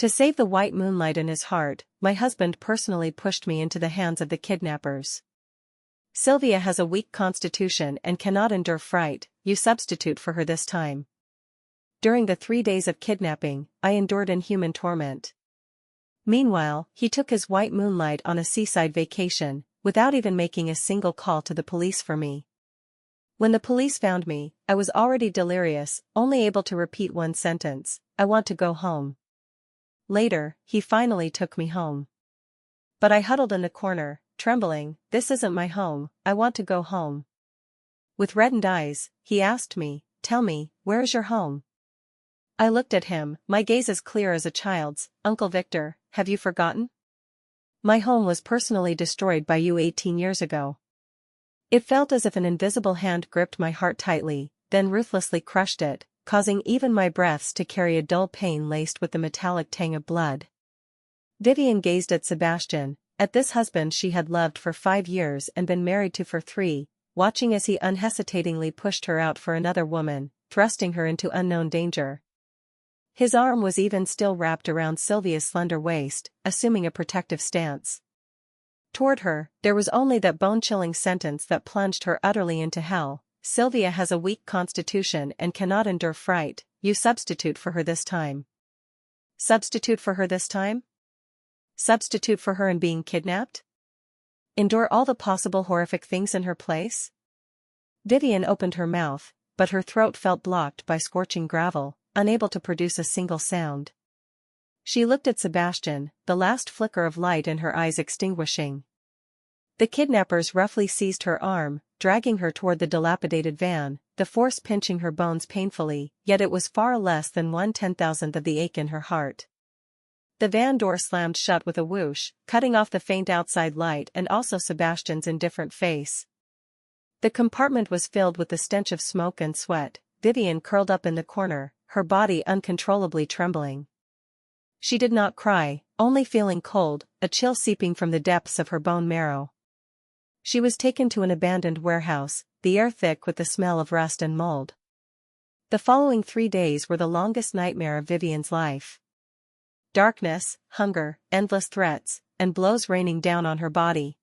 To save the white moonlight in his heart, my husband personally pushed me into the hands of the kidnappers. Sylvia has a weak constitution and cannot endure fright, you substitute for her this time. During the 3 days of kidnapping, I endured inhuman torment. Meanwhile, he took his white moonlight on a seaside vacation, without even making a single call to the police for me. When the police found me, I was already delirious, only able to repeat one sentence, I want to go home. Later, he finally took me home. But I huddled in the corner, trembling, this isn't my home, I want to go home. With reddened eyes, he asked me, tell me, where is your home? I looked at him, my gaze as clear as a child's, Uncle Victor, have you forgotten? My home was personally destroyed by you 18 years ago. It felt as if an invisible hand gripped my heart tightly, then ruthlessly crushed it, causing even my breaths to carry a dull pain laced with the metallic tang of blood. Vivian gazed at Sebastian, at this husband she had loved for 5 years and been married to for 3, watching as he unhesitatingly pushed her out for another woman, thrusting her into unknown danger. His arm was even still wrapped around Sylvia's slender waist, assuming a protective stance. Toward her, there was only that bone-chilling sentence that plunged her utterly into hell. Sylvia has a weak constitution and cannot endure fright, you substitute for her this time. Substitute for her this time? Substitute for her in being kidnapped? Endure all the possible horrific things in her place? Vivian opened her mouth, but her throat felt blocked by scorching gravel, unable to produce a single sound. She looked at Sebastian, the last flicker of light in her eyes extinguishing. The kidnappers roughly seized her arm, dragging her toward the dilapidated van, the force pinching her bones painfully, yet it was far less than 1/10,000th of the ache in her heart. The van door slammed shut with a whoosh, cutting off the faint outside light and also Sebastian's indifferent face. The compartment was filled with the stench of smoke and sweat. Vivian curled up in the corner, her body uncontrollably trembling. She did not cry, only feeling cold, a chill seeping from the depths of her bone marrow. She was taken to an abandoned warehouse, the air thick with the smell of rust and mold. The following 3 days were the longest nightmare of Vivian's life. Darkness, hunger, endless threats, and blows raining down on her body.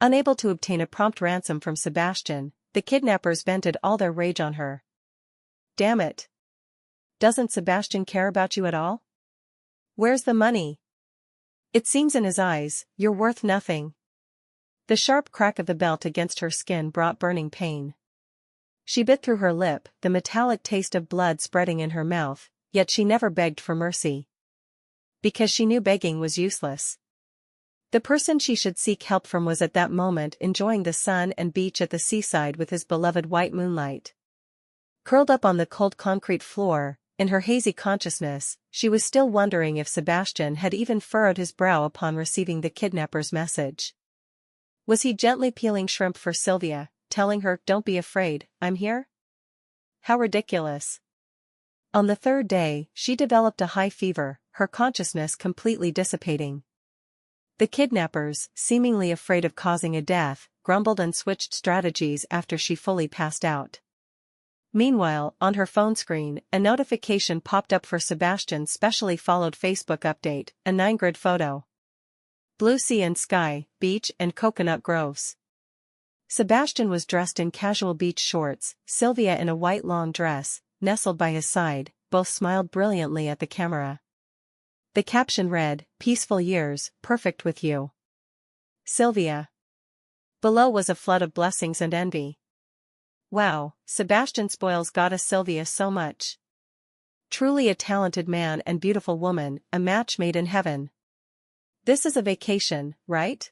Unable to obtain a prompt ransom from Sebastian, the kidnappers vented all their rage on her. Damn it! Doesn't Sebastian care about you at all? Where's the money? It seems in his eyes, you're worth nothing. The sharp crack of the belt against her skin brought burning pain. She bit through her lip, the metallic taste of blood spreading in her mouth, yet she never begged for mercy. Because she knew begging was useless. The person she should seek help from was at that moment enjoying the sun and beach at the seaside with his beloved white moonlight. Curled up on the cold concrete floor, in her hazy consciousness, she was still wondering if Sebastian had even furrowed his brow upon receiving the kidnapper's message. Was he gently peeling shrimp for Sylvia, telling her, "Don't be afraid, I'm here"? How ridiculous. On the 3rd day, she developed a high fever, her consciousness completely dissipating. The kidnappers, seemingly afraid of causing a death, grumbled and switched strategies after she fully passed out. Meanwhile, on her phone screen, a notification popped up for Sebastian's specially followed Facebook update, a 9-grid photo. Blue sea and sky, beach and coconut groves. Sebastian was dressed in casual beach shorts, Sylvia in a white long dress, nestled by his side, both smiled brilliantly at the camera. The caption read, "Peaceful years, perfect with you. Sylvia." Below was a flood of blessings and envy. Wow, Sebastian spoils goddess Sylvia so much. Truly a talented man and beautiful woman, a match made in heaven. This is a vacation, right?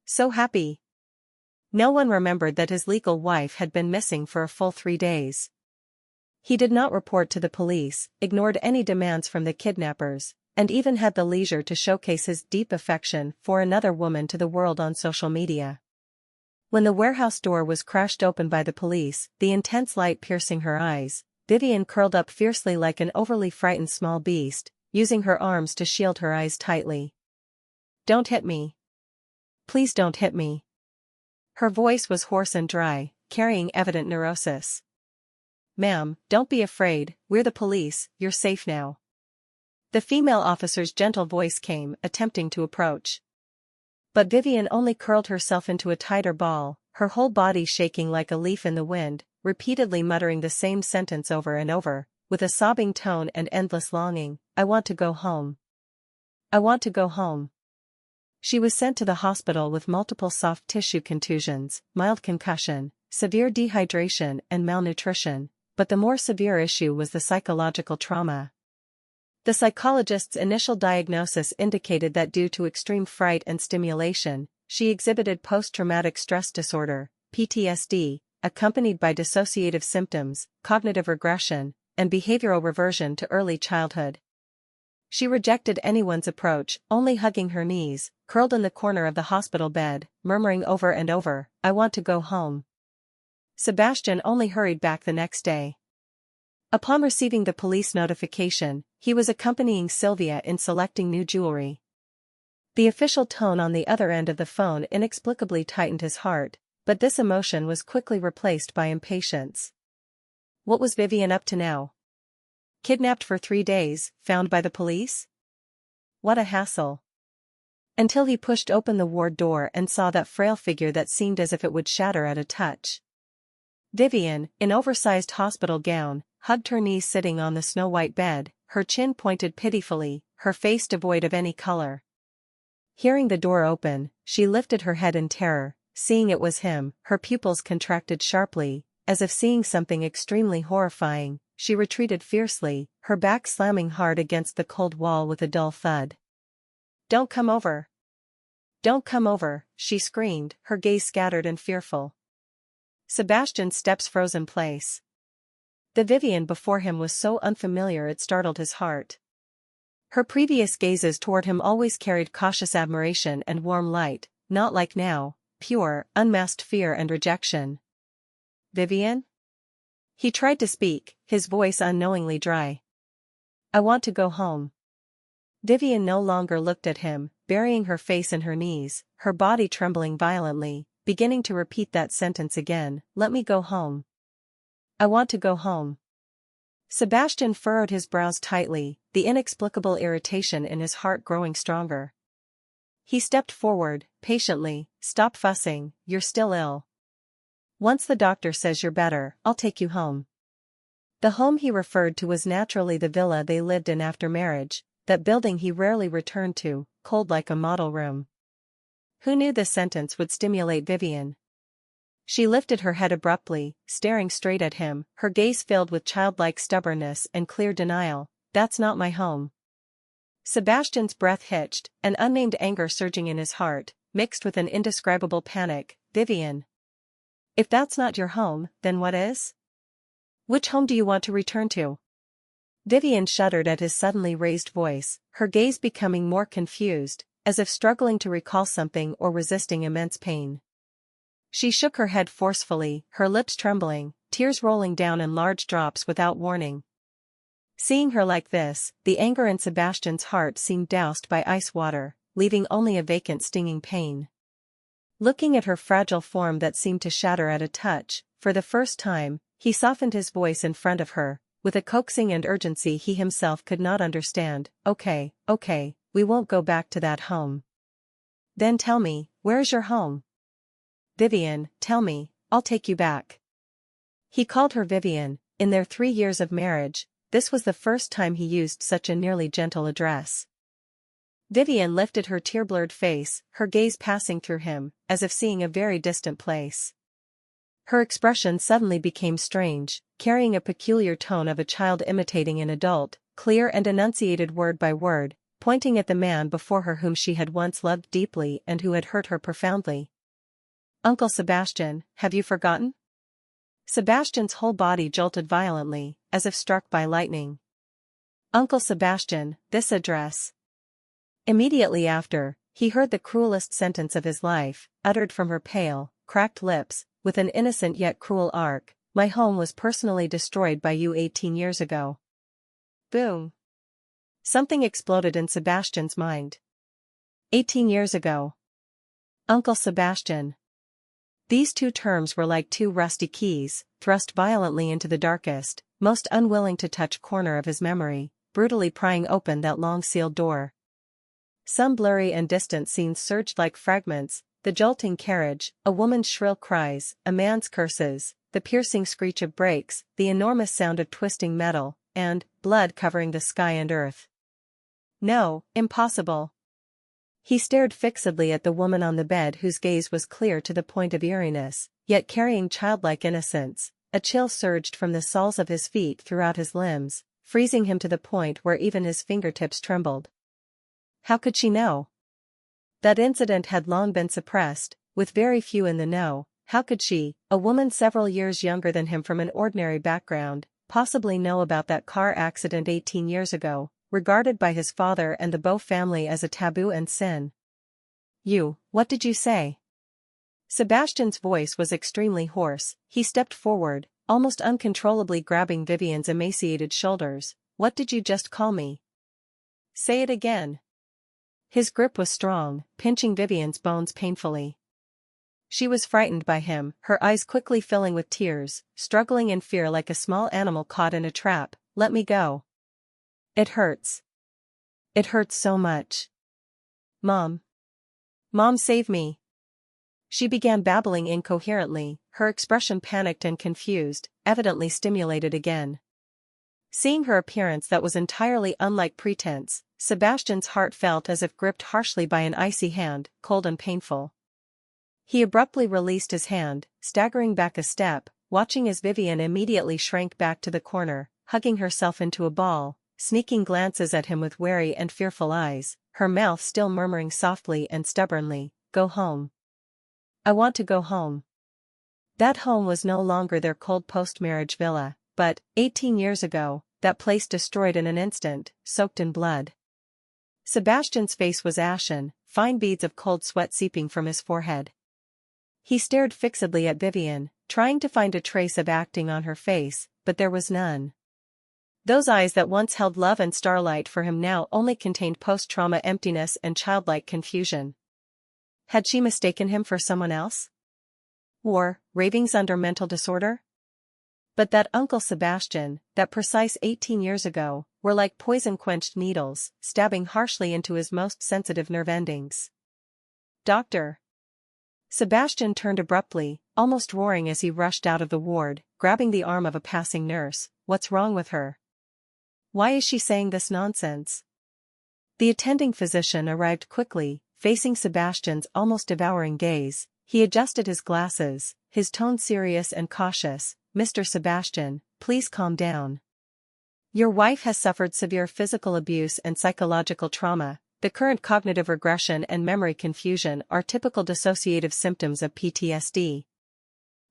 So happy. No one remembered that his legal wife had been missing for a full 3 days. He did not report to the police, ignored any demands from the kidnappers, and even had the leisure to showcase his deep affection for another woman to the world on social media. When the warehouse door was crashed open by the police, the intense light piercing her eyes, Vivian curled up fiercely like an overly frightened small beast, using her arms to shield her eyes tightly. "Don't hit me. Please don't hit me." Her voice was hoarse and dry, carrying evident neurosis. "Ma'am, don't be afraid, we're the police, you're safe now." The female officer's gentle voice came, attempting to approach. But Vivian only curled herself into a tighter ball, her whole body shaking like a leaf in the wind, repeatedly muttering the same sentence over and over, with a sobbing tone and endless longing, "I want to go home. I want to go home." She was sent to the hospital with multiple soft tissue contusions, mild concussion, severe dehydration and malnutrition, but the more severe issue was the psychological trauma. The psychologist's initial diagnosis indicated that due to extreme fright and stimulation, she exhibited post-traumatic stress disorder, PTSD, accompanied by dissociative symptoms, cognitive regression, and behavioral reversion to early childhood. She rejected anyone's approach, only hugging her knees, curled in the corner of the hospital bed, murmuring over and over, "I want to go home." Sebastian only hurried back the next day. Upon receiving the police notification, he was accompanying Sylvia in selecting new jewelry. The official tone on the other end of the phone inexplicably tightened his heart, but this emotion was quickly replaced by impatience. What was Vivian up to now? Kidnapped for 3 days, found by the police? What a hassle. Until he pushed open the ward door and saw that frail figure that seemed as if it would shatter at a touch. Vivian, in oversized hospital gown, hugged her knees sitting on the snow-white bed, her chin pointed pitifully, her face devoid of any color. Hearing the door open, she lifted her head in terror, seeing it was him, her pupils contracted sharply, as if seeing something extremely horrifying. She retreated fiercely, her back slamming hard against the cold wall with a dull thud. "Don't come over! Don't come over," she screamed, her gaze scattered and fearful. Sebastian's steps froze in place. The Vivian before him was so unfamiliar it startled his heart. Her previous gazes toward him always carried cautious admiration and warm light, not like now, pure, unmasked fear and rejection. "Vivian?" He tried to speak, his voice unknowingly dry. "I want to go home." Vivian no longer looked at him, burying her face in her knees, her body trembling violently, beginning to repeat that sentence again, "Let me go home. I want to go home." Sebastian furrowed his brows tightly, the inexplicable irritation in his heart growing stronger. He stepped forward, patiently, "Stop fussing, you're still ill. Once the doctor says you're better, I'll take you home." The home he referred to was naturally the villa they lived in after marriage, that building he rarely returned to, cold like a model room. Who knew this sentence would stimulate Vivian? She lifted her head abruptly, staring straight at him, her gaze filled with childlike stubbornness and clear denial. "That's not my home." Sebastian's breath hitched, an unnamed anger surging in his heart, mixed with an indescribable panic. "Vivian, if that's not your home, then what is? Which home do you want to return to?" Vivian shuddered at his suddenly raised voice, her gaze becoming more confused, as if struggling to recall something or resisting immense pain. She shook her head forcefully, her lips trembling, tears rolling down in large drops without warning. Seeing her like this, the anger in Sebastian's heart seemed doused by ice water, leaving only a vacant stinging pain. Looking at her fragile form that seemed to shatter at a touch, for the first time, he softened his voice in front of her, with a coaxing and urgency he himself could not understand. Okay, we won't go back to that home. Then tell me, where is your home? Vivian, tell me, I'll take you back." He called her Vivian. In their 3 years of marriage, this was the first time he used such a nearly gentle address. Vivian lifted her tear-blurred face, her gaze passing through him, as if seeing a very distant place. Her expression suddenly became strange, carrying a peculiar tone of a child imitating an adult, clear and enunciated word by word, pointing at the man before her whom she had once loved deeply and who had hurt her profoundly. "Uncle Sebastian, have you forgotten?" Sebastian's whole body jolted violently, as if struck by lightning. "Uncle Sebastian, this address." Immediately after, he heard the cruelest sentence of his life, uttered from her pale, cracked lips, with an innocent yet cruel arc. "My home was personally destroyed by you 18 years ago." Boom! Something exploded in Sebastian's mind. 18 years ago. Uncle Sebastian. These two terms were like two rusty keys, thrust violently into the darkest, most unwilling to touch corner of his memory, brutally prying open that long sealed door. Some blurry and distant scenes surged like fragments: the jolting carriage, a woman's shrill cries, a man's curses, the piercing screech of brakes, the enormous sound of twisting metal, and blood covering the sky and earth. No, impossible. He stared fixedly at the woman on the bed, whose gaze was clear to the point of eeriness, yet carrying childlike innocence. A chill surged from the soles of his feet throughout his limbs, freezing him to the point where even his fingertips trembled. How could she know? That incident had long been suppressed, with very few in the know. How could she, a woman several years younger than him from an ordinary background, possibly know about that car accident 18 years ago, regarded by his father and the Beau family as a taboo and sin? What did you say? Sebastian's voice was extremely hoarse. He stepped forward, almost uncontrollably grabbing Vivian's emaciated shoulders. What did you just call me? Say it again. His grip was strong, pinching Vivian's bones painfully. She was frightened by him, her eyes quickly filling with tears, struggling in fear like a small animal caught in a trap. Let me go. It hurts. It hurts so much. Mom. Mom, save me. She began babbling incoherently, her expression panicked and confused, evidently stimulated again. Seeing her appearance that was entirely unlike pretense, Sebastian's heart felt as if gripped harshly by an icy hand, cold and painful. He abruptly released his hand, staggering back a step, watching as Vivian immediately shrank back to the corner, hugging herself into a ball, sneaking glances at him with wary and fearful eyes, her mouth still murmuring softly and stubbornly, "Go home. I want to go home." That home was no longer their cold post-marriage villa, but, 18 years ago, that place destroyed in an instant, soaked in blood. Sebastian's face was ashen, fine beads of cold sweat seeping from his forehead. He stared fixedly at Vivian, trying to find a trace of acting on her face, but there was none. Those eyes that once held love and starlight for him now only contained post-trauma emptiness and childlike confusion. Had she mistaken him for someone else? Or, ravings under mental disorder? But that Uncle Sebastian, that precise 18 years ago, were like poison-quenched needles, stabbing harshly into his most sensitive nerve endings. Doctor. Sebastian turned abruptly, almost roaring as he rushed out of the ward, grabbing the arm of a passing nurse. What's wrong with her? Why is she saying this nonsense? The attending physician arrived quickly, facing Sebastian's almost devouring gaze. He adjusted his glasses, his tone serious and cautious. "Mr. Sebastian, please calm down. Your wife has suffered severe physical abuse and psychological trauma. The current cognitive regression and memory confusion are typical dissociative symptoms of PTSD.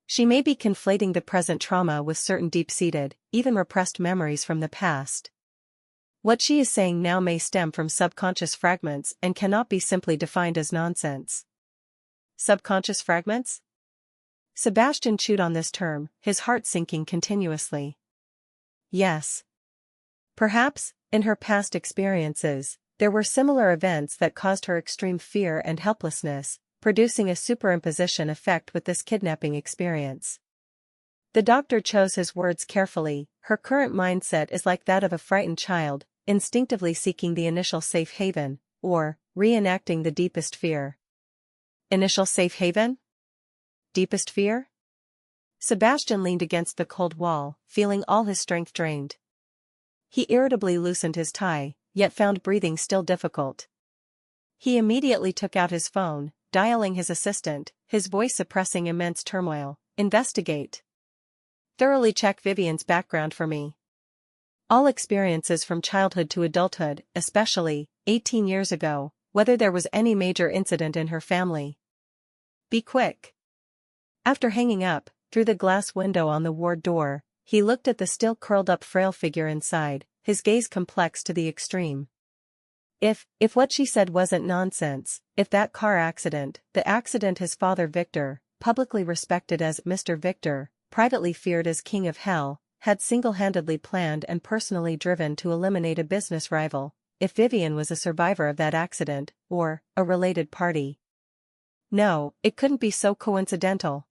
She may be conflating the present trauma with certain deep-seated, even repressed memories from the past. What she is saying now may stem from subconscious fragments and cannot be simply defined as nonsense." Subconscious fragments? Sebastian chewed on this term, his heart sinking continuously. Yes. Perhaps, in her past experiences, there were similar events that caused her extreme fear and helplessness, producing a superimposition effect with this kidnapping experience. The doctor chose his words carefully. Her current mindset is like that of a frightened child, instinctively seeking the initial safe haven, or reenacting the deepest fear. Initial safe haven? Deepest fear? Sebastian leaned against the cold wall, feeling all his strength drained. He irritably loosened his tie, yet found breathing still difficult. He immediately took out his phone, dialing his assistant, his voice suppressing immense turmoil. "Investigate. Thoroughly check Vivian's background for me. All experiences from childhood to adulthood, especially 18 years ago, whether there was any major incident in her family. Be quick." After hanging up, through the glass window on the ward door, he looked at the still curled-up frail figure inside, his gaze complex to the extreme. If what she said wasn't nonsense, if that car accident, the accident his father Victor, publicly respected as Mr. Victor, privately feared as King of Hell, had single-handedly planned and personally driven to eliminate a business rival, if Vivian was a survivor of that accident, or a related party. No, it couldn't be so coincidental.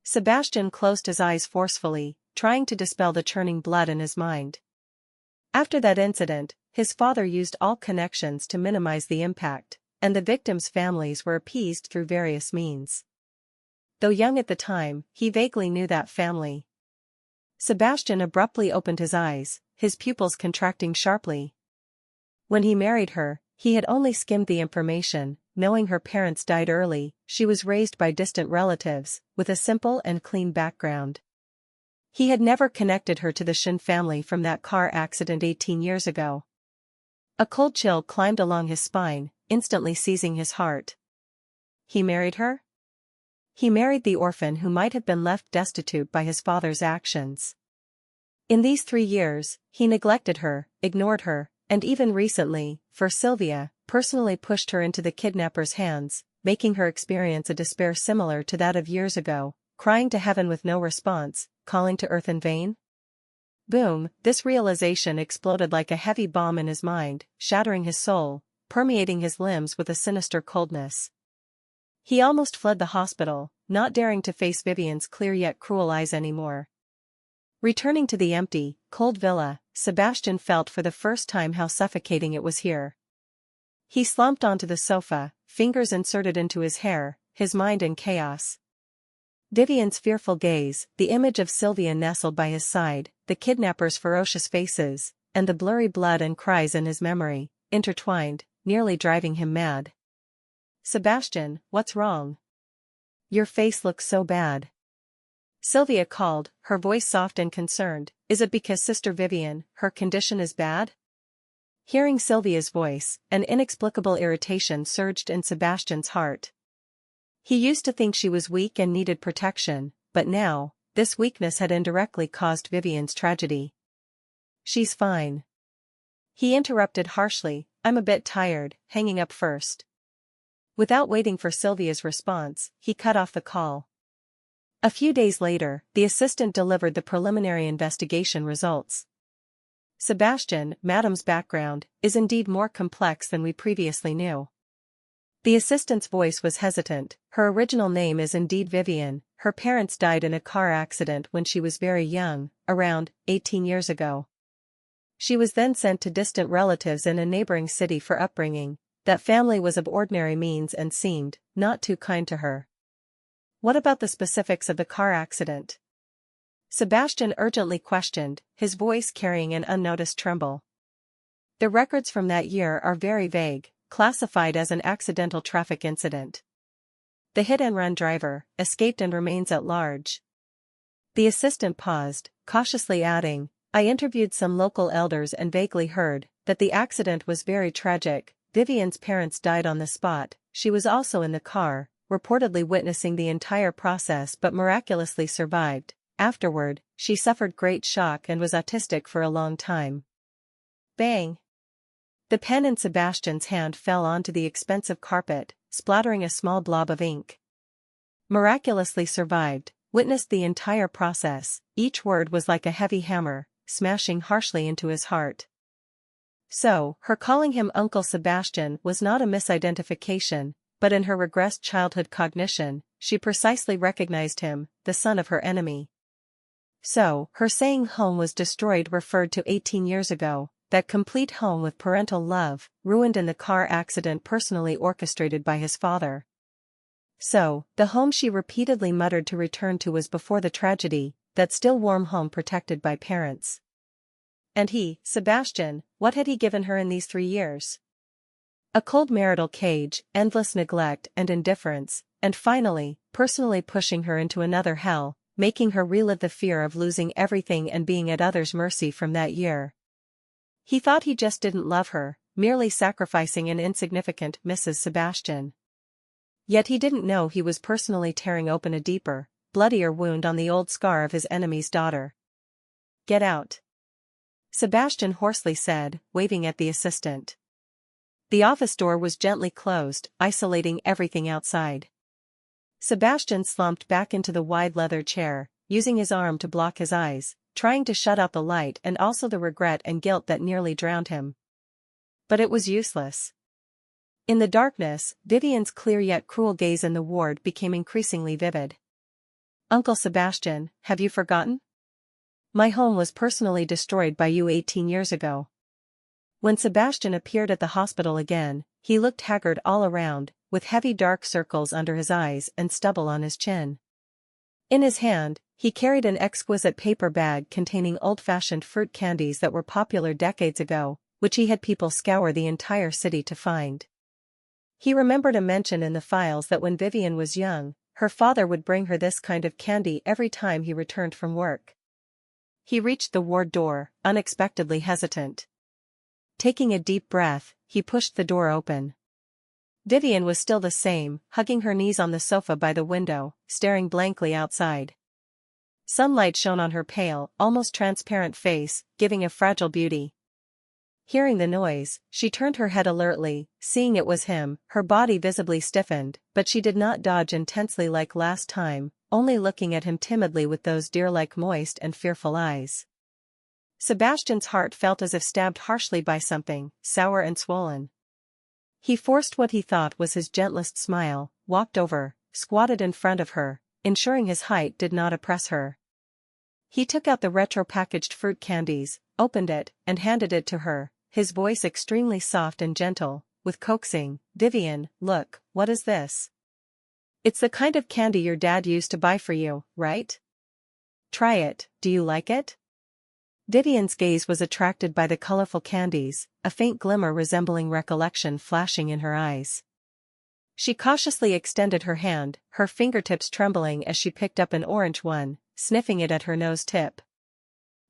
Sebastian closed his eyes forcefully, trying to dispel the churning blood in his mind. After that incident, his father used all connections to minimize the impact, and the victims' families were appeased through various means. Though young at the time, he vaguely knew that family. Sebastian abruptly opened his eyes, his pupils contracting sharply. When he married her, he had only skimmed the information, knowing her parents died early. She was raised by distant relatives, with a simple and clean background. He had never connected her to the Shin family from that car accident 18 years ago. A cold chill climbed along his spine, instantly seizing his heart. He married her? He married the orphan who might have been left destitute by his father's actions. In these 3 years, he neglected her, ignored her, and even recently, for Sylvia, personally pushed her into the kidnappers' hands, making her experience a despair similar to that of years ago, crying to heaven with no response, calling to earth in vain? Boom, this realization exploded like a heavy bomb in his mind, shattering his soul, permeating his limbs with a sinister coldness. He almost fled the hospital, not daring to face Vivian's clear yet cruel eyes anymore. Returning to the empty, cold villa, Sebastian felt for the first time how suffocating it was here. He slumped onto the sofa, fingers inserted into his hair, his mind in chaos. Vivian's fearful gaze, the image of Sylvia nestled by his side, the kidnappers' ferocious faces, and the blurry blood and cries in his memory, intertwined, nearly driving him mad. "Sebastian, what's wrong? Your face looks so bad." Sylvia called, her voice soft and concerned. "Is it because Sister Vivian, her condition is bad?" Hearing Sylvia's voice, an inexplicable irritation surged in Sebastian's heart. He used to think she was weak and needed protection, but now, this weakness had indirectly caused Vivian's tragedy. "She's fine." He interrupted harshly, "I'm a bit tired," hanging up first. Without waiting for Sylvia's response, he cut off the call. A few days later, the assistant delivered the preliminary investigation results. "Sebastian, Madam's background is indeed more complex than we previously knew." The assistant's voice was hesitant. "Her original name is indeed Vivian. Her parents died in a car accident when she was very young, around 18 years ago. She was then sent to distant relatives in a neighboring city for upbringing. That family was of ordinary means and seemed not too kind to her." "What about the specifics of the car accident?" Sebastian urgently questioned, his voice carrying an unnoticed tremble. "The records from that year are very vague, classified as an accidental traffic incident. The hit-and-run driver escaped and remains at large." The assistant paused, cautiously adding, "I interviewed some local elders and vaguely heard that the accident was very tragic. Vivian's parents died on the spot. She was also in the car, reportedly witnessing the entire process but miraculously survived. Afterward, she suffered great shock and was autistic for a long time." Bang! The pen in Sebastian's hand fell onto the expensive carpet, splattering a small blob of ink. "Miraculously survived, witnessed the entire process." Each word was like a heavy hammer, smashing harshly into his heart. So, her calling him Uncle Sebastian was not a misidentification, but in her regressed childhood cognition, she precisely recognized him, the son of her enemy. So, her saying home was destroyed referred to 18 years ago, that complete home with parental love, ruined in the car accident personally orchestrated by his father. So, the home she repeatedly muttered to return to was before the tragedy, that still warm home protected by parents. And he, Sebastian, what had he given her in these 3 years? A cold marital cage, endless neglect and indifference, and finally, personally pushing her into another hell, making her relive the fear of losing everything and being at others' mercy from that year. He thought he just didn't love her, merely sacrificing an insignificant Mrs. Sebastian. Yet he didn't know he was personally tearing open a deeper, bloodier wound on the old scar of his enemy's daughter. "Get out," Sebastian hoarsely said, waving at the assistant. The office door was gently closed, isolating everything outside. Sebastian slumped back into the wide leather chair, using his arm to block his eyes, trying to shut out the light and also the regret and guilt that nearly drowned him. But it was useless. In the darkness, Vivian's clear yet cruel gaze in the ward became increasingly vivid. "Uncle Sebastian, have you forgotten? My home was personally destroyed by you 18 years ago. When Sebastian appeared at the hospital again, he looked haggard all around, with heavy dark circles under his eyes and stubble on his chin. In his hand, he carried an exquisite paper bag containing old-fashioned fruit candies that were popular decades ago, which he had people scour the entire city to find. He remembered a mention in the files that when Vivian was young, her father would bring her this kind of candy every time he returned from work. He reached the ward door, unexpectedly hesitant. Taking a deep breath, he pushed the door open. Vivian was still the same, hugging her knees on the sofa by the window, staring blankly outside. Sunlight shone on her pale, almost transparent face, giving a fragile beauty. Hearing the noise, she turned her head alertly, seeing it was him, her body visibly stiffened, but she did not dodge intensely like last time, only looking at him timidly with those deer-like moist and fearful eyes. Sebastian's heart felt as if stabbed harshly by something, sour and swollen. He forced what he thought was his gentlest smile, walked over, squatted in front of her, ensuring his height did not oppress her. He took out the retro-packaged fruit candies, opened it, and handed it to her, his voice extremely soft and gentle, with coaxing, "Vivian, look, what is this? It's the kind of candy your dad used to buy for you, right? Try it, do you like it?" Vivian's gaze was attracted by the colorful candies, a faint glimmer resembling recollection flashing in her eyes. She cautiously extended her hand, her fingertips trembling as she picked up an orange one, sniffing it at her nose tip.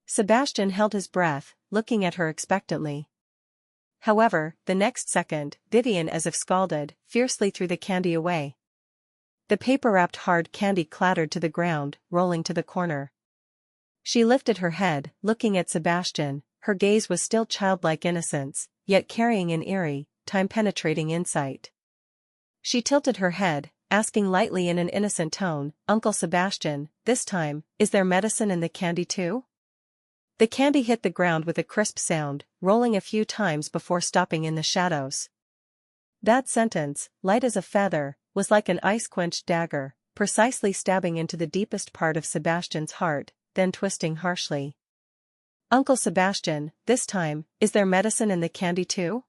Sebastian held his breath, looking at her expectantly. However, the next second, Vivian, as if scalded, fiercely threw the candy away. The paper-wrapped hard candy clattered to the ground, rolling to the corner. She lifted her head, looking at Sebastian, her gaze was still childlike innocence, yet carrying an eerie, time-penetrating insight. She tilted her head, asking lightly in an innocent tone, "Uncle Sebastian, this time, is there medicine in the candy too?" The candy hit the ground with a crisp sound, rolling a few times before stopping in the shadows. That sentence, light as a feather, was like an ice-quenched dagger, precisely stabbing into the deepest part of Sebastian's heart, then twisting harshly. "Uncle Sebastian, this time, is there medicine in the candy too?"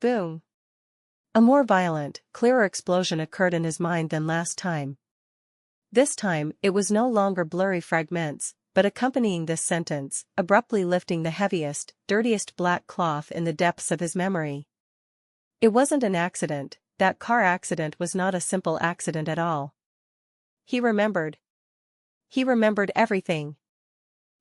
Boom! A more violent, clearer explosion occurred in his mind than last time. This time, it was no longer blurry fragments, but accompanying this sentence, abruptly lifting the heaviest, dirtiest black cloth in the depths of his memory. It wasn't an accident, that car accident was not a simple accident at all. He remembered. He remembered everything.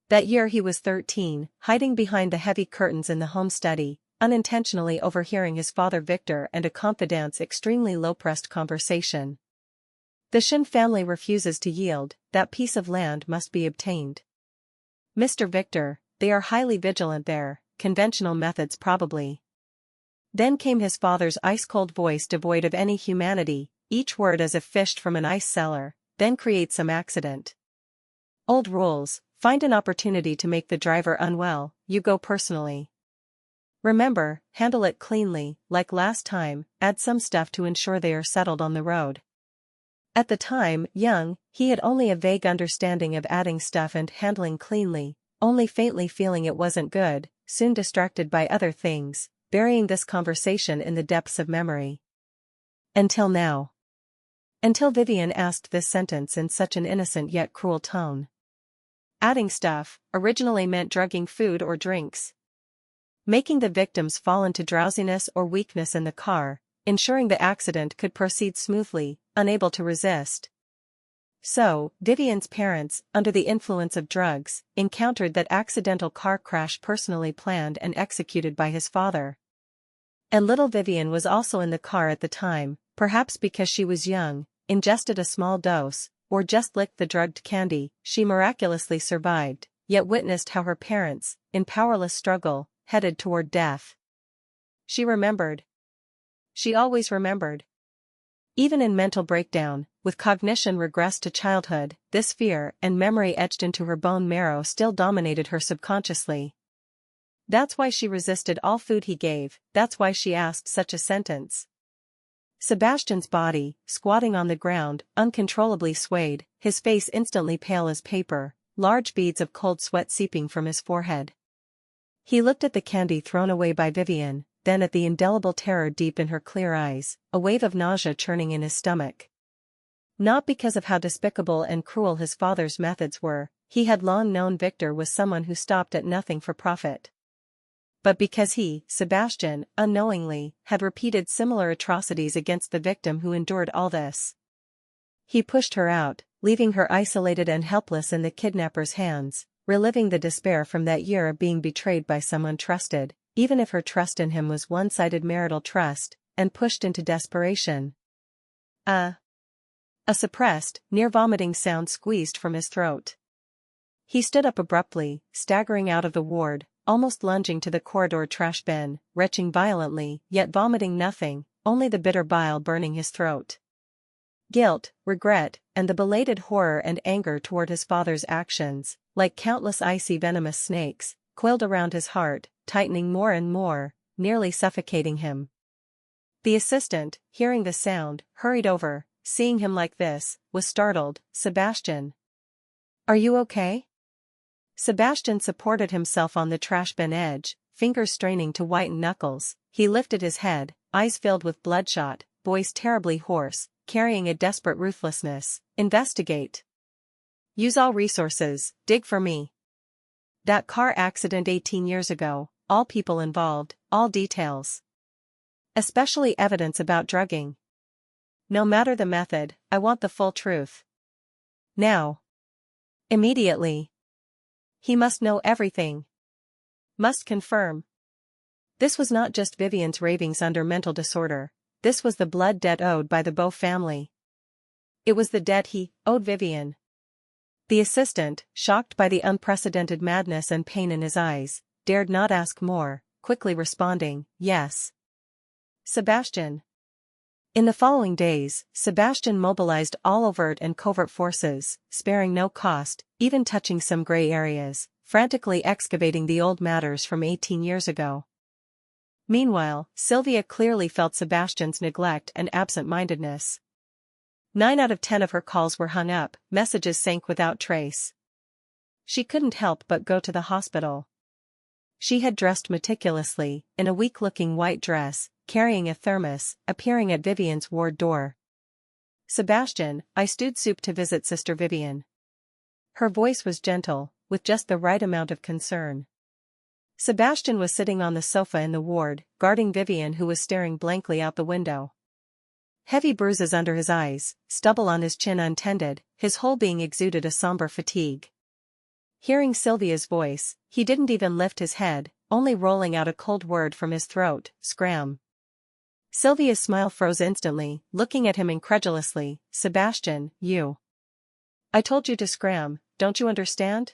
That year he was 13, hiding behind the heavy curtains in the home study, unintentionally overhearing his father Victor and a confidant's extremely low-pressed conversation. "The Shin family refuses to yield, that piece of land must be obtained. Mr. Victor, they are highly vigilant there, conventional methods probably." Then came his father's ice-cold voice devoid of any humanity, each word as if fished from an ice cellar, "Then create some accident. Old rules, find an opportunity to make the driver unwell, you go personally. Remember, handle it cleanly, like last time, add some stuff to ensure they are settled on the road." At the time, young, he had only a vague understanding of adding stuff and handling cleanly, only faintly feeling it wasn't good, soon distracted by other things, burying this conversation in the depths of memory. Until now. Until Vivian asked this sentence in such an innocent yet cruel tone. Adding stuff originally meant drugging food or drinks. Making the victims fall into drowsiness or weakness in the car, ensuring the accident could proceed smoothly, unable to resist. So, Vivian's parents, under the influence of drugs, encountered that accidental car crash personally planned and executed by his father. And little Vivian was also in the car at the time, perhaps because she was young, ingested a small dose, or just licked the drugged candy. She miraculously survived, yet witnessed how her parents, in powerless struggle, headed toward death. She remembered. She always remembered. Even in mental breakdown, with cognition regressed to childhood, this fear and memory etched into her bone marrow still dominated her subconsciously. That's why she resisted all food he gave, that's why she asked such a sentence. Sebastian's body, squatting on the ground, uncontrollably swayed, his face instantly pale as paper, large beads of cold sweat seeping from his forehead. He looked at the candy thrown away by Vivian, then at the indelible terror deep in her clear eyes, a wave of nausea churning in his stomach. Not because of how despicable and cruel his father's methods were, he had long known Victor was someone who stopped at nothing for profit. But because he, Sebastian, unknowingly, had repeated similar atrocities against the victim who endured all this. He pushed her out, leaving her isolated and helpless in the kidnapper's hands, reliving the despair from that year of being betrayed by someone trusted, even if her trust in him was one-sided marital trust, and pushed into desperation. A suppressed, near-vomiting sound squeezed from his throat. He stood up abruptly, staggering out of the ward, almost lunging to the corridor trash bin, retching violently, yet vomiting nothing, only the bitter bile burning his throat. Guilt, regret, and the belated horror and anger toward his father's actions, like countless icy venomous snakes, coiled around his heart, tightening more and more, nearly suffocating him. The assistant, hearing the sound, hurried over, seeing him like this, was startled. "Sebastian. Are you okay?" Sebastian supported himself on the trash bin edge, fingers straining to whiten knuckles. He lifted his head, eyes filled with bloodshot, voice terribly hoarse, carrying a desperate ruthlessness. "Investigate. Use all resources, dig for me. That car accident 18 years ago, all people involved, all details. Especially evidence about drugging. No matter the method, I want the full truth. Now. Immediately. He must know everything. Must confirm." This was not just Vivian's ravings under mental disorder, this was the blood debt owed by the Beau family. It was the debt he owed Vivian. The assistant, shocked by the unprecedented madness and pain in his eyes, dared not ask more, quickly responding, "Yes." Sebastian. In the following days, Sebastian mobilized all overt and covert forces, sparing no cost, even touching some gray areas, frantically excavating the old matters from 18 years ago. Meanwhile, Sylvia clearly felt Sebastian's neglect and absent-mindedness. 9 out of 10 of her calls were hung up, messages sank without trace. She couldn't help but go to the hospital. She had dressed meticulously, in a weak-looking white dress, carrying a thermos, appearing at Vivian's ward door. "Sebastian, I stewed soup to visit Sister Vivian." Her voice was gentle, with just the right amount of concern. Sebastian was sitting on the sofa in the ward, guarding Vivian who was staring blankly out the window. Heavy bruises under his eyes, stubble on his chin untended, his whole being exuded a somber fatigue. Hearing Sylvia's voice, he didn't even lift his head, only rolling out a cold word from his throat, "Scram." Sylvia's smile froze instantly, looking at him incredulously. "Sebastian, you. I told you to scram, don't you understand?"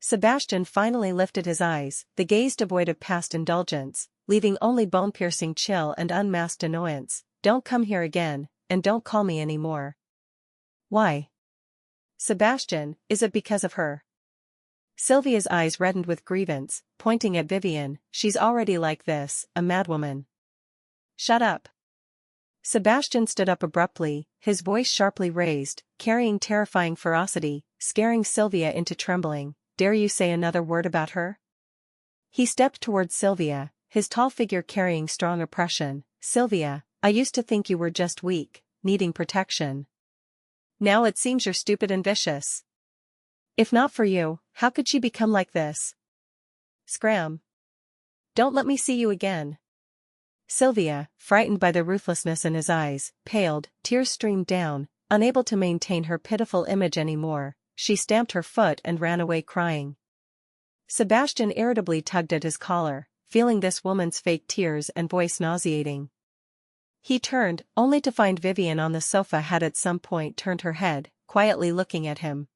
Sebastian finally lifted his eyes, the gaze devoid of past indulgence, leaving only bone-piercing chill and unmasked annoyance. "Don't come here again, and don't call me any more." "Why?" "Sebastian, is it because of her?" Sylvia's eyes reddened with grievance, pointing at Vivian. "She's already like this, a madwoman." "Shut up." Sebastian stood up abruptly, his voice sharply raised, carrying terrifying ferocity, scaring Sylvia into trembling. "Dare you say another word about her?" He stepped towards Sylvia, his tall figure carrying strong oppression. "Sylvia, I used to think you were just weak, needing protection. Now it seems you're stupid and vicious. If not for you, how could she become like this? Scram. Don't let me see you again." Sylvia, frightened by the ruthlessness in his eyes, paled, tears streamed down, unable to maintain her pitiful image anymore. She stamped her foot and ran away crying. Sebastian irritably tugged at his collar, feeling this woman's fake tears and voice nauseating. He turned, only to find Vivian on the sofa had at some point turned her head, quietly looking at him.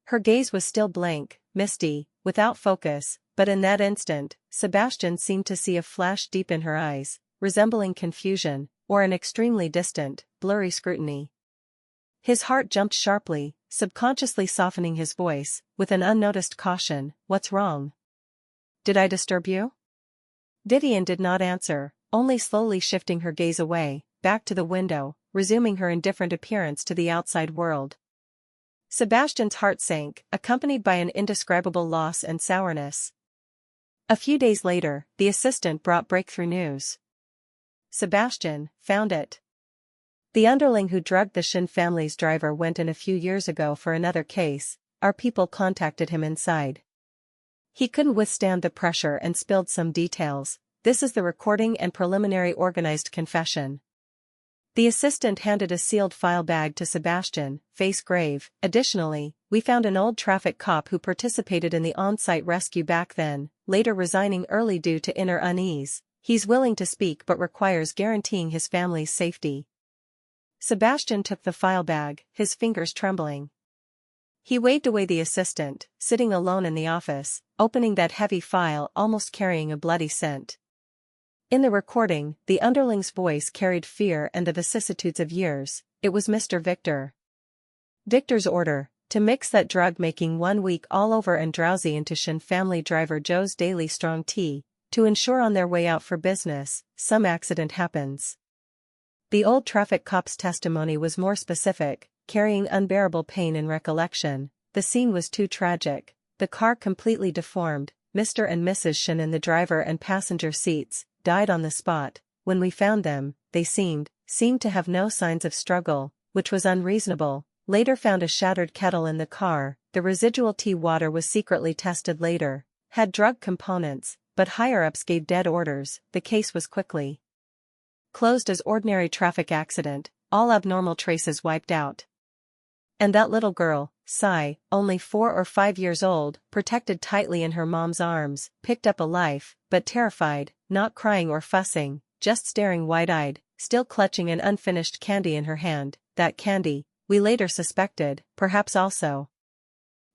Her gaze was still blank, misty, without focus, but in that instant, Sebastian seemed to see a flash deep in her eyes, resembling confusion, or an extremely distant, blurry scrutiny. His heart jumped sharply, subconsciously softening his voice, with an unnoticed caution. "What's wrong? Did I disturb you?" Vivian did not answer, only slowly shifting her gaze away, back to the window, resuming her indifferent appearance to the outside world. Sebastian's heart sank, accompanied by an indescribable loss and sourness. A few days later, the assistant brought breakthrough news. Sebastian found it. The underling who drugged the Shin family's driver went in a few years ago for another case. Our people contacted him inside. He couldn't withstand the pressure and spilled some details. This is the recording and preliminary organized confession. The assistant handed a sealed file bag to Sebastian, face grave. Additionally, we found an old traffic cop who participated in the on-site rescue back then, later resigning early due to inner unease. He's willing to speak but requires guaranteeing his family's safety. Sebastian took the file bag, his fingers trembling. He waved away the assistant, sitting alone in the office, opening that heavy file almost carrying a bloody scent. In the recording, the underling's voice carried fear and the vicissitudes of years. It was Mr. Victor. Victor's order, to mix that drug making 1 week all over and drowsy into Shin family driver Joe's daily strong tea, to ensure on their way out for business, some accident happens. The old traffic cop's testimony was more specific, carrying unbearable pain in recollection. The scene was too tragic, the car completely deformed, Mr. and Mrs. Shin in the driver and passenger seats, died on the spot. When we found them, they seemed to have no signs of struggle, which was unreasonable. Later found a shattered kettle in the car. The residual tea water was secretly tested later, had drug components, but higher-ups gave dead orders. The case was quickly closed as ordinary traffic accident, all abnormal traces wiped out. And that little girl, Sai, only 4 or 5 years old, protected tightly in her mom's arms, picked up a life, but terrified, not crying or fussing, just staring wide-eyed, still clutching an unfinished candy in her hand. That candy, we later suspected, perhaps also.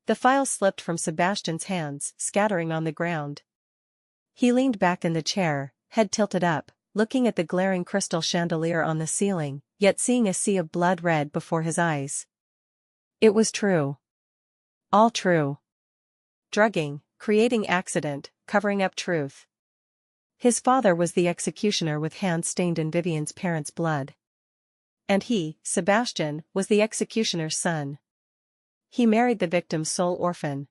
The file slipped from Sebastian's hands, scattering on the ground. He leaned back in the chair, head tilted up, looking at the glaring crystal chandelier on the ceiling, yet seeing a sea of blood red before his eyes. It was true. All true. Drugging, creating accident, covering up truth. His father was the executioner with hands stained in Vivian's parents' blood. And he, Sebastian, was the executioner's son. He married the victim's sole orphan.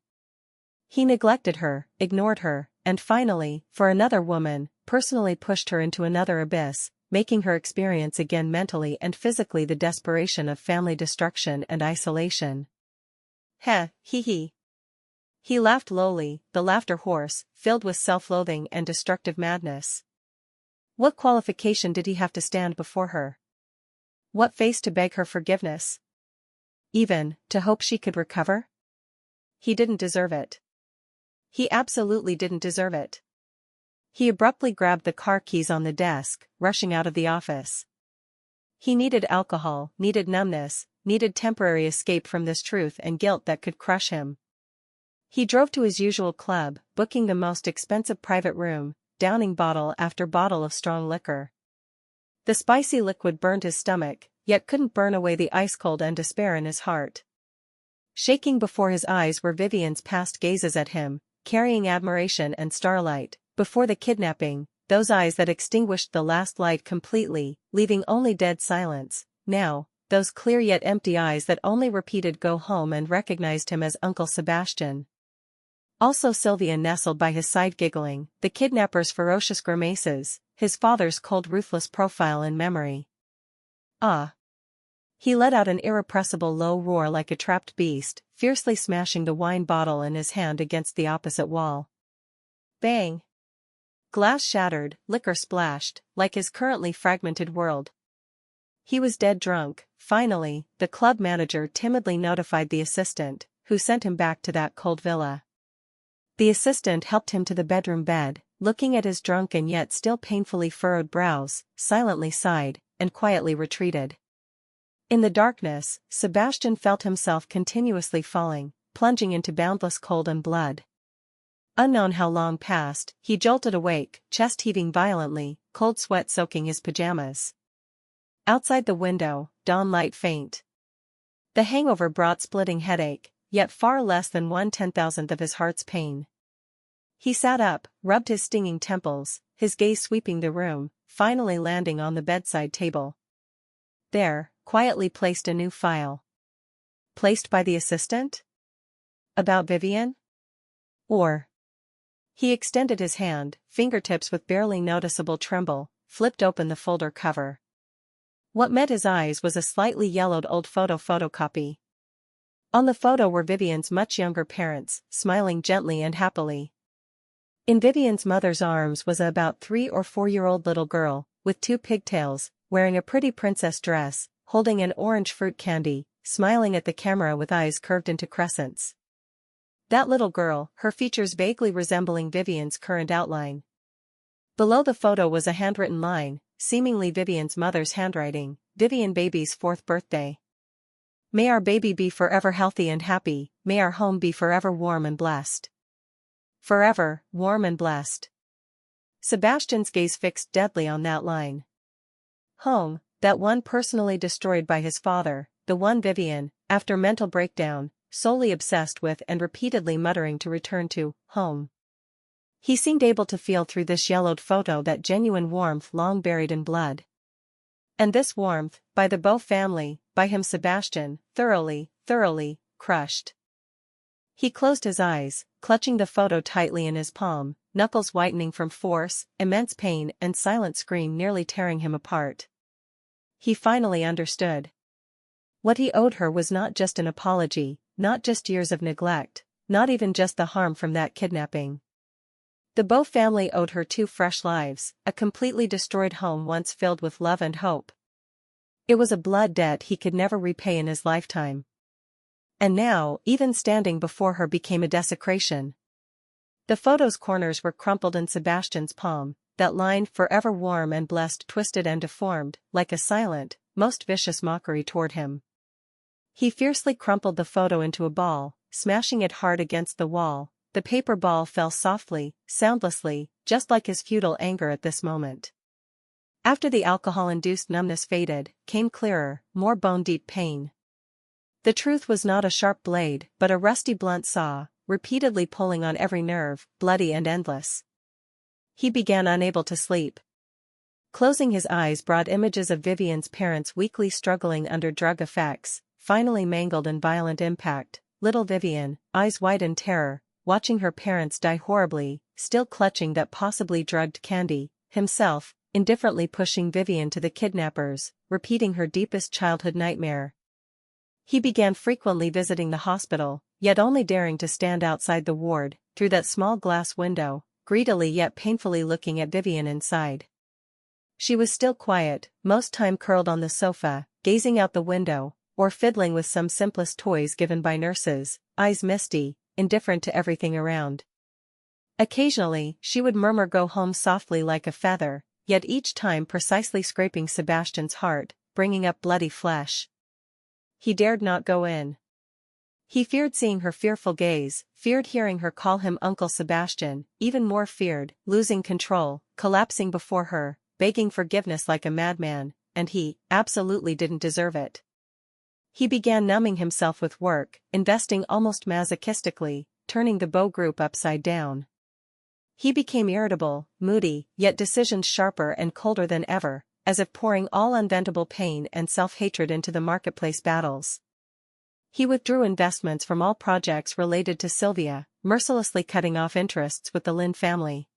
He neglected her, ignored her, and finally, for another woman, personally pushed her into another abyss, making her experience again mentally and physically the desperation of family destruction and isolation. Heh, hee. He laughed lowly, the laughter hoarse, filled with self-loathing and destructive madness. What qualification did he have to stand before her? What face to beg her forgiveness? Even, to hope she could recover? He didn't deserve it. He absolutely didn't deserve it. He abruptly grabbed the car keys on the desk, rushing out of the office. He needed alcohol, needed numbness, needed temporary escape from this truth and guilt that could crush him. He drove to his usual club, booking the most expensive private room, downing bottle after bottle of strong liquor. The spicy liquid burned his stomach, yet couldn't burn away the ice-cold and despair in his heart. Shaking before his eyes were Vivian's past gazes at him, carrying admiration and starlight. Before the kidnapping, those eyes that extinguished the last light completely, leaving only dead silence. Now, those clear yet empty eyes that only repeated "go home" and recognized him as Uncle Sebastian. Also Sylvia nestled by his side giggling, the kidnapper's ferocious grimaces, his father's cold ruthless profile in memory. Ah! He let out an irrepressible low roar like a trapped beast, fiercely smashing the wine bottle in his hand against the opposite wall. Bang! Glass shattered, liquor splashed, like his currently fragmented world. He was dead drunk. Finally, the club manager timidly notified the assistant, who sent him back to that cold villa. The assistant helped him to the bedroom bed, looking at his drunk and yet still painfully furrowed brows, silently sighed, and quietly retreated. In the darkness, Sebastian felt himself continuously falling, plunging into boundless cold and blood. Unknown how long passed, he jolted awake, chest heaving violently, cold sweat soaking his pajamas. Outside the window, dawn light faint. The hangover brought splitting headache, yet far less than 1/10,000th of his heart's pain. He sat up, rubbed his stinging temples, his gaze sweeping the room, finally landing on the bedside table. There, quietly placed a new file. placed by the assistant? About Vivian? Or? He extended his hand, fingertips with barely noticeable tremble, flipped open the folder cover. What met his eyes was a slightly yellowed old photocopy. On the photo were Vivian's much younger parents, smiling gently and happily. In Vivian's mother's arms was a about 3 or 4-year-old little girl, with 2 pigtails, wearing a pretty princess dress, holding an orange fruit candy, smiling at the camera with eyes curved into crescents. That little girl, her features vaguely resembling Vivian's current outline. Below the photo was a handwritten line, seemingly Vivian's mother's handwriting, "Vivian baby's 4th birthday. May our baby be forever healthy and happy, may our home be forever warm and blessed." Forever, warm and blessed. Sebastian's gaze fixed deadly on that line. Home, that one personally destroyed by his father, the one Vivian, after mental breakdown, solely obsessed with and repeatedly muttering to return to, home. He seemed able to feel through this yellowed photo that genuine warmth long buried in blood. And this warmth, by the Beau family, by him Sebastian, thoroughly crushed. He closed his eyes, clutching the photo tightly in his palm, knuckles whitening from force, immense pain and silent scream nearly tearing him apart. He finally understood. What he owed her was not just an apology, not just years of neglect, not even just the harm from that kidnapping. The Beau family owed her 2 fresh lives, a completely destroyed home once filled with love and hope. It was a blood debt he could never repay in his lifetime. And now, even standing before her became a desecration. The photo's corners were crumpled in Sebastian's palm, that line "forever warm and blessed" twisted and deformed, like a silent, most vicious mockery toward him. He fiercely crumpled the photo into a ball, smashing it hard against the wall. The paper ball fell softly, soundlessly, just like his futile anger at this moment. After the alcohol-induced numbness faded, came clearer, more bone-deep pain. The truth was not a sharp blade, but a rusty blunt saw, repeatedly pulling on every nerve, bloody and endless. He began unable to sleep. Closing his eyes brought images of Vivian's parents weakly struggling under drug effects, finally mangled in violent impact, little Vivian, eyes wide in terror, watching her parents die horribly, still clutching that possibly drugged candy, himself, indifferently pushing Vivian to the kidnappers, repeating her deepest childhood nightmare. He began frequently visiting the hospital, yet only daring to stand outside the ward, through that small glass window, greedily yet painfully looking at Vivian inside. She was still quiet, most time curled on the sofa, gazing out the window, or fiddling with some simplest toys given by nurses, eyes misty, indifferent to everything around. Occasionally, she would murmur "go home" softly like a feather, yet each time precisely scraping Sebastian's heart, bringing up bloody flesh. He dared not go in. He feared seeing her fearful gaze, feared hearing her call him Uncle Sebastian, even more feared losing control, collapsing before her, begging forgiveness like a madman, and he absolutely didn't deserve it. He began numbing himself with work, investing almost masochistically, turning the Beau group upside down. He became irritable, moody, yet decisions sharper and colder than ever, as if pouring all unventable pain and self-hatred into the marketplace battles. He withdrew investments from all projects related to Sylvia, mercilessly cutting off interests with the Lynn family.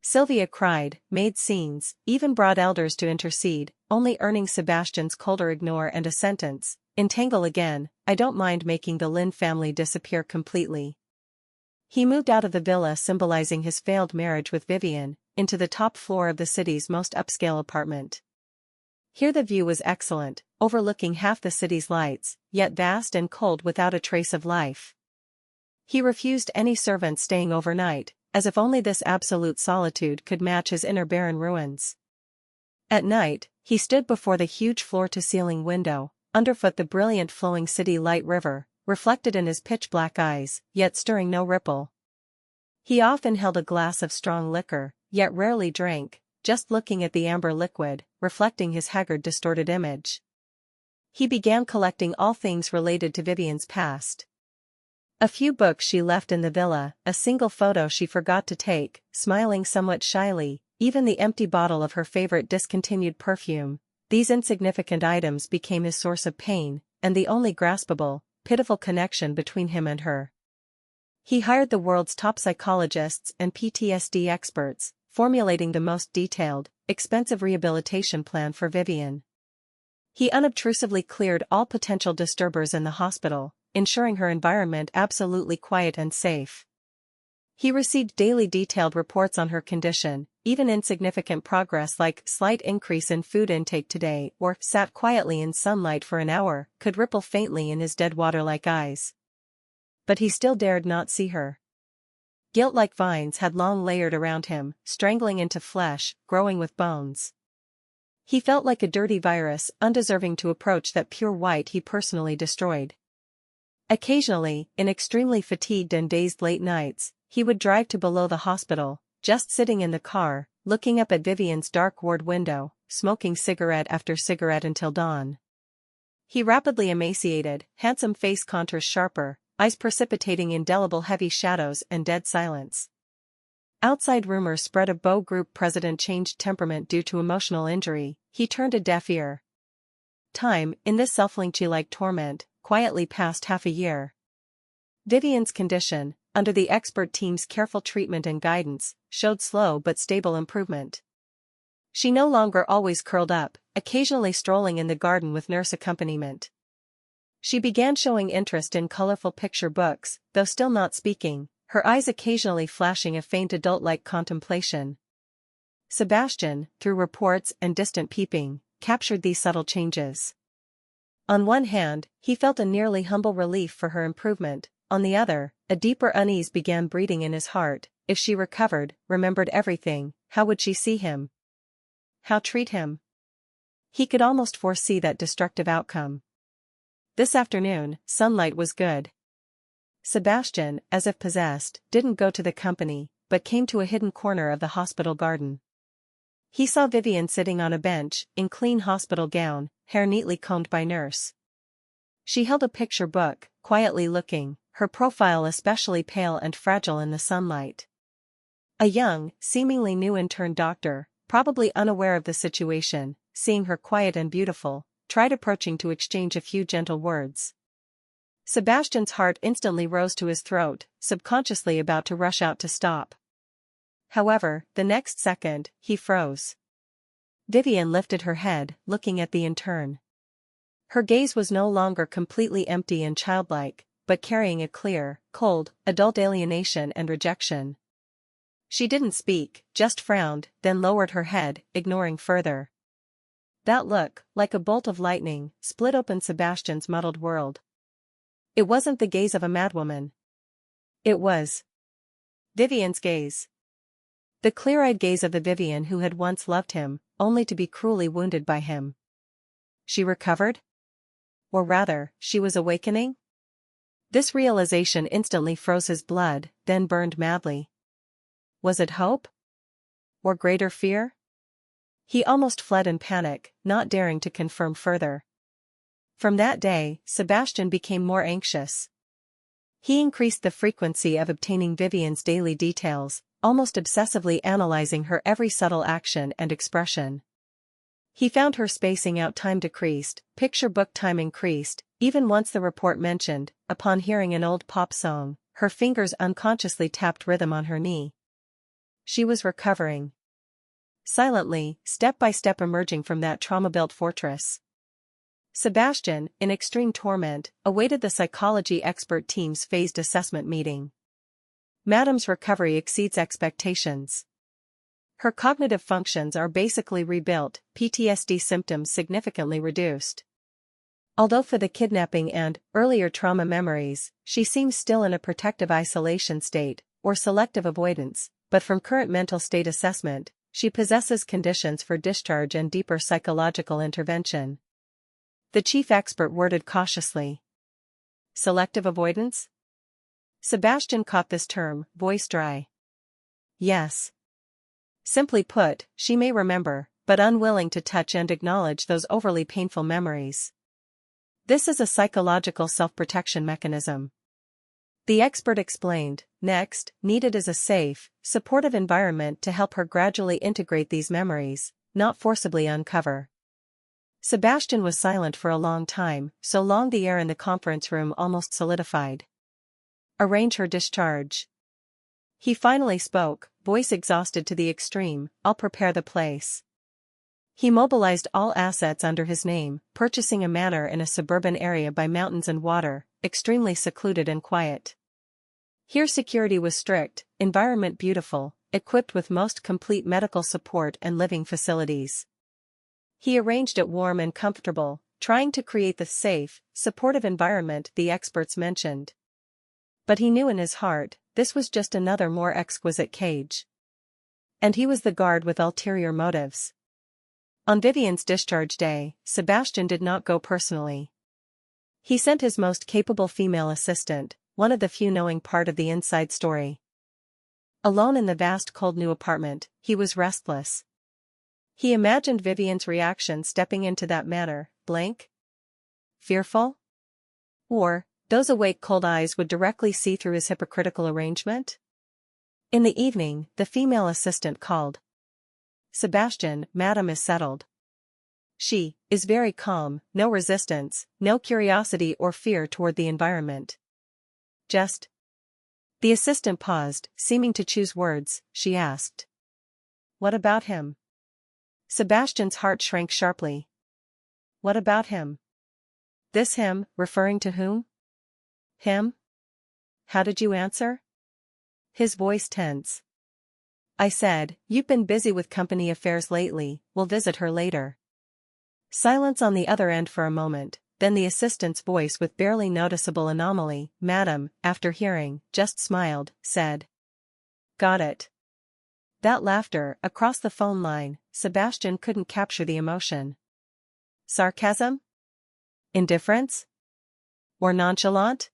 Sylvia cried, made scenes, even brought elders to intercede, only earning Sebastian's colder ignore and a sentence, "Entangle again, I don't mind making the Lynn family disappear completely." He moved out of the villa symbolizing his failed marriage with Vivian, into the top floor of the city's most upscale apartment. Here the view was excellent, overlooking half the city's lights, yet vast and cold without a trace of life. He refused any servants staying overnight, as if only this absolute solitude could match his inner barren ruins. At night, he stood before the huge floor-to-ceiling window, underfoot the brilliant flowing city light river, reflected in his pitch-black eyes, yet stirring no ripple. He often held a glass of strong liquor, yet rarely drank, just looking at the amber liquid, reflecting his haggard distorted image. He began collecting all things related to Vivian's past. A few books she left in the villa, a single photo she forgot to take, smiling somewhat shyly, even the empty bottle of her favorite discontinued perfume. These insignificant items became his source of pain, and the only graspable, pitiful connection between him and her. He hired the world's top psychologists and PTSD experts, formulating the most detailed, expensive rehabilitation plan for Vivian. He unobtrusively cleared all potential disturbers in the hospital, ensuring her environment absolutely quiet and safe. He received daily detailed reports on her condition, even insignificant progress like slight increase in food intake today or sat quietly in sunlight for an hour could ripple faintly in his dead water-like eyes. But he still dared not see her. Guilt like vines had long layered around him, strangling into flesh, growing with bones. He felt like a dirty virus, undeserving to approach that pure white he personally destroyed. Occasionally, in extremely fatigued and dazed late nights, he would drive to below the hospital, just sitting in the car, looking up at Vivian's dark ward window, smoking cigarette after cigarette until dawn. He rapidly emaciated, handsome face contours sharper, eyes precipitating indelible heavy shadows and dead silence. Outside rumors spread of Bow Group president changed temperament due to emotional injury. He turned a deaf ear. Time, in this self-lynchy-like torment, quietly passed half a year. Vivian's condition, under the expert team's careful treatment and guidance, showed slow but stable improvement. She no longer always curled up, occasionally strolling in the garden with nurse accompaniment. She began showing interest in colorful picture books, though still not speaking, her eyes occasionally flashing a faint adult-like contemplation. Sebastian, through reports and distant peeping, captured these subtle changes. On one hand, he felt a nearly humble relief for her improvement, on the other, a deeper unease began breeding in his heart. If she recovered, remembered everything, how would she see him? How treat him? He could almost foresee that destructive outcome. This afternoon, sunlight was good. Sebastian, as if possessed, didn't go to the company, but came to a hidden corner of the hospital garden. He saw Vivian sitting on a bench, in clean hospital gown, hair neatly combed by nurse. She held a picture book, quietly looking, her profile especially pale and fragile in the sunlight. A young, seemingly new intern doctor, probably unaware of the situation, seeing her quiet and beautiful, tried approaching to exchange a few gentle words. Sebastian's heart instantly rose to his throat, subconsciously about to rush out to stop. However, the next second, he froze. Vivian lifted her head, looking at the intern. Her gaze was no longer completely empty and childlike, but carrying a clear, cold, adult alienation and rejection. She didn't speak, just frowned, then lowered her head, ignoring further. That look, like a bolt of lightning, split open Sebastian's muddled world. It wasn't the gaze of a madwoman. It was Vivian's gaze. The clear-eyed gaze of the Vivian who had once loved him, only to be cruelly wounded by him. She recovered? Or rather, she was awakening? This realization instantly froze his blood, then burned madly. Was it hope? Or greater fear? He almost fled in panic, not daring to confirm further. From that day, Sebastian became more anxious. He increased the frequency of obtaining Vivian's daily details, almost obsessively analyzing her every subtle action and expression. He found her spacing out time decreased, picture book time increased, even once the report mentioned, upon hearing an old pop song, her fingers unconsciously tapped rhythm on her knee. She was recovering. Silently, step by step emerging from that trauma-built fortress. Sebastian, in extreme torment, awaited the psychology expert team's phased assessment meeting. Madam's recovery exceeds expectations. Her cognitive functions are basically rebuilt, PTSD symptoms significantly reduced. Although for the kidnapping and earlier trauma memories, she seems still in a protective isolation state, or selective avoidance, but from current mental state assessment, she possesses conditions for discharge and deeper psychological intervention. The chief expert worded cautiously. Selective avoidance? Sebastian caught this term, voice dry. Yes. Simply put, she may remember, but unwilling to touch and acknowledge those overly painful memories. This is a psychological self-protection mechanism. The expert explained, next, needed is a safe, supportive environment to help her gradually integrate these memories, not forcibly uncover. Sebastian was silent for a long time, so long the air in the conference room almost solidified. Arrange her discharge. He finally spoke, voice exhausted to the extreme. I'll prepare the place. He mobilized all assets under his name, purchasing a manor in a suburban area by mountains and water, extremely secluded and quiet. Here security was strict, environment beautiful, equipped with most complete medical support and living facilities. He arranged it warm and comfortable, trying to create the safe, supportive environment the experts mentioned. But he knew in his heart, this was just another more exquisite cage. And he was the guard with ulterior motives. On Vivian's discharge day, Sebastian did not go personally. He sent his most capable female assistant, one of the few knowing part of the inside story. Alone in the vast cold new apartment, he was restless. He imagined Vivian's reaction stepping into that manor, blank? Fearful? Or, those awake cold eyes would directly see through his hypocritical arrangement? In the evening, the female assistant called. Sebastian, Madam is settled. She is very calm, no resistance, no curiosity or fear toward the environment. Just. The assistant paused, seeming to choose words. She asked. What about him? Sebastian's heart shrank sharply. What about him? This him, referring to whom? Him? How did you answer? His voice tense. I said, you've been busy with company affairs lately, we'll visit her later. Silence on the other end for a moment, then the assistant's voice with barely noticeable anomaly, Madam, after hearing, just smiled, said. Got it. That laughter, across the phone line, Sebastian couldn't capture the emotion. Sarcasm? Indifference? Or nonchalant?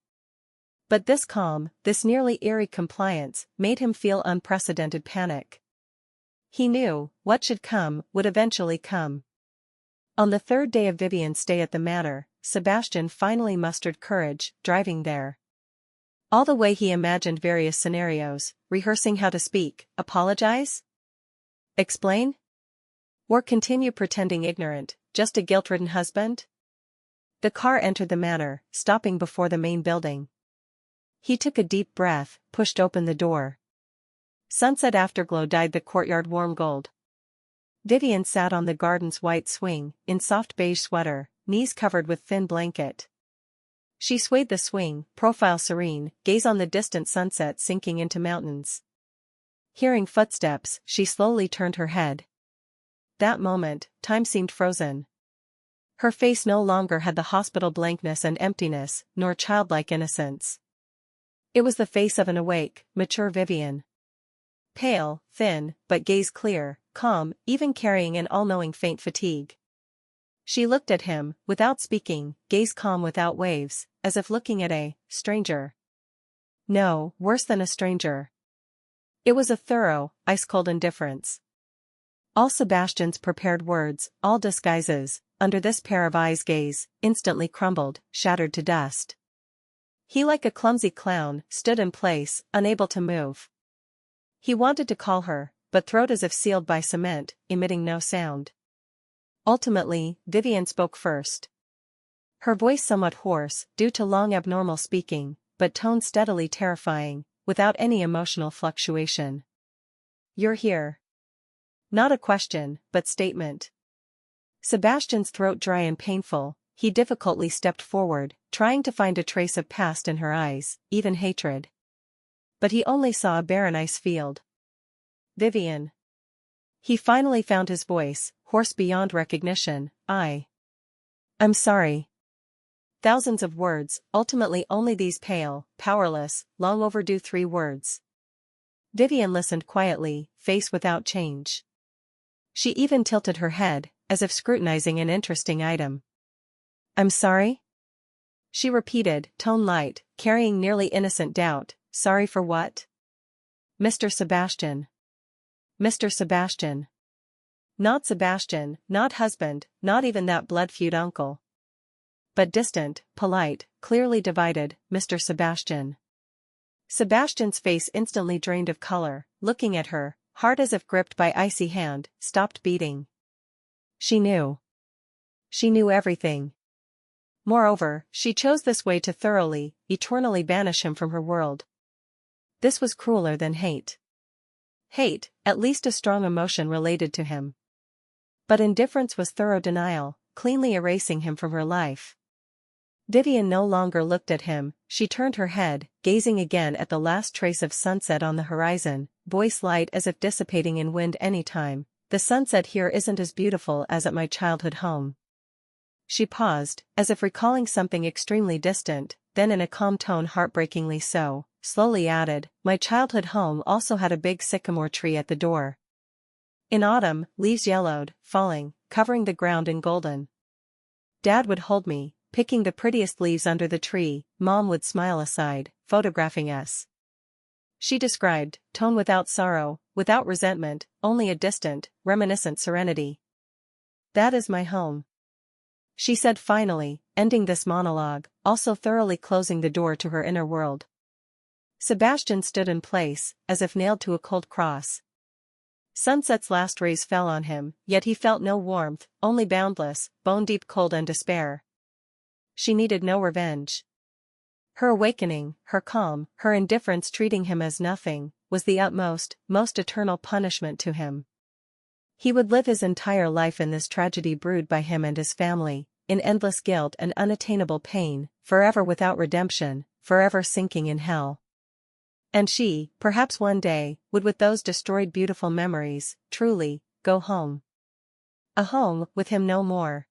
But this calm, this nearly eerie compliance, made him feel unprecedented panic. He knew, what should come, would eventually come. On the third day of Vivian's stay at the manor, Sebastian finally mustered courage, driving there. All the way he imagined various scenarios, rehearsing how to speak, apologize? Explain? Or continue pretending ignorant, just a guilt-ridden husband? The car entered the manor, stopping before the main building. He took a deep breath, pushed open the door. Sunset afterglow dyed the courtyard warm gold. Vivian sat on the garden's white swing, in soft beige sweater, knees covered with thin blanket. She swayed the swing, profile serene, gaze on the distant sunset sinking into mountains. Hearing footsteps, she slowly turned her head. That moment, time seemed frozen. Her face no longer had the hospital blankness and emptiness, nor childlike innocence. It was the face of an awake, mature Vivian. Pale, thin, but gaze clear, calm, even carrying an all-knowing faint fatigue. She looked at him, without speaking, gaze calm without waves, as if looking at a stranger. No, worse than a stranger. It was a thorough, ice-cold indifference. All Sebastian's prepared words, all disguises, under this pair of eyes' gaze, instantly crumbled, shattered to dust. He, like a clumsy clown, stood in place, unable to move. He wanted to call her, but throat as if sealed by cement, emitting no sound. Ultimately, Vivian spoke first. Her voice somewhat hoarse, due to long abnormal speaking, but tone steadily terrifying, without any emotional fluctuation. You're here. Not a question, but statement. Sebastian's throat dry and painful, he difficultly stepped forward, trying to find a trace of past in her eyes, even hatred. But he only saw a barren ice field. Vivian. He finally found his voice, hoarse beyond recognition. I'm sorry. Thousands of words, ultimately only these pale, powerless, long overdue 3 words. Vivian listened quietly, face without change. She even tilted her head, as if scrutinizing an interesting item. I'm sorry? She repeated, tone light, carrying nearly innocent doubt. Sorry for what? Mr. Sebastian. Mr. Sebastian. Not Sebastian, not husband, not even that blood feud uncle. But distant, polite, clearly divided, Mr. Sebastian. Sebastian's face instantly drained of color, looking at her, heart as if gripped by icy hand, stopped beating. She knew. She knew everything. Moreover, she chose this way to thoroughly, eternally banish him from her world. This was crueler than hate. Hate, at least a strong emotion related to him. But indifference was thorough denial, cleanly erasing him from her life. Vivian no longer looked at him, she turned her head, gazing again at the last trace of sunset on the horizon, voice light as if dissipating in wind any time. The sunset here isn't as beautiful as at my childhood home. She paused, as if recalling something extremely distant, then in a calm tone heartbreakingly so, slowly added, my childhood home also had a big sycamore tree at the door. In autumn, leaves yellowed, falling, covering the ground in golden. Dad would hold me, picking the prettiest leaves under the tree, Mom would smile aside, photographing us. She described, tone without sorrow, without resentment, only a distant, reminiscent serenity. That is my home. She said finally, ending this monologue, also thoroughly closing the door to her inner world. Sebastian stood in place, as if nailed to a cold cross. Sunset's last rays fell on him, yet he felt no warmth, only boundless, bone-deep cold and despair. She needed no revenge. Her awakening, her calm, her indifference treating him as nothing, was the utmost, most eternal punishment to him. He would live his entire life in this tragedy brewed by him and his family, in endless guilt and unattainable pain, forever without redemption, forever sinking in hell. And she, perhaps one day, would with those destroyed beautiful memories, truly, go home. A home with him no more.